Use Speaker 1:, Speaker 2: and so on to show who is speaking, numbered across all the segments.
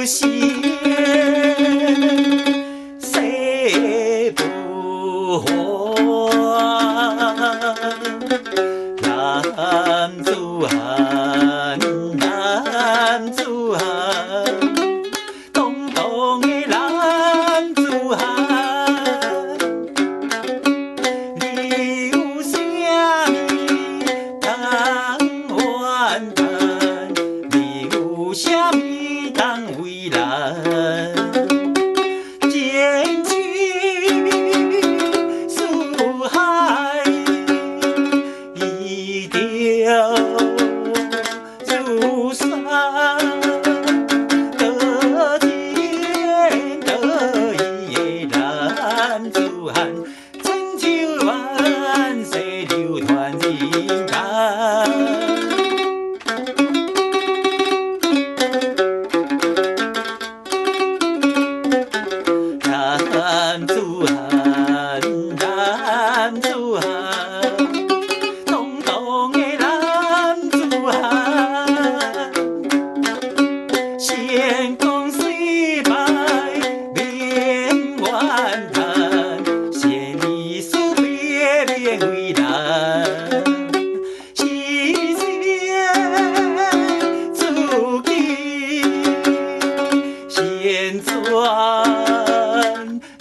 Speaker 1: 仙，世不还。男子汉，男子汉，东东的男子汉，你有啥物通怨叹？你有啥物通为难？剑去四海，一条如山。得天得意的男子汉，成就万世流传人间。男子汉，男子汉，东东的男子汉，先讲失败免怨叹，先历史别免为难，是先自己先传。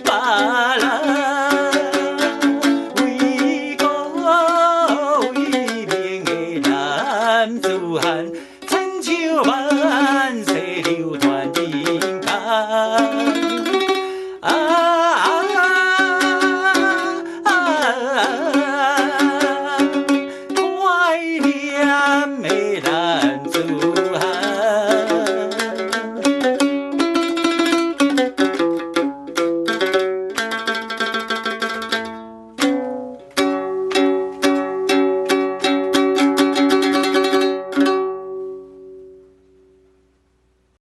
Speaker 1: 别人为国为民的男子汉，成就万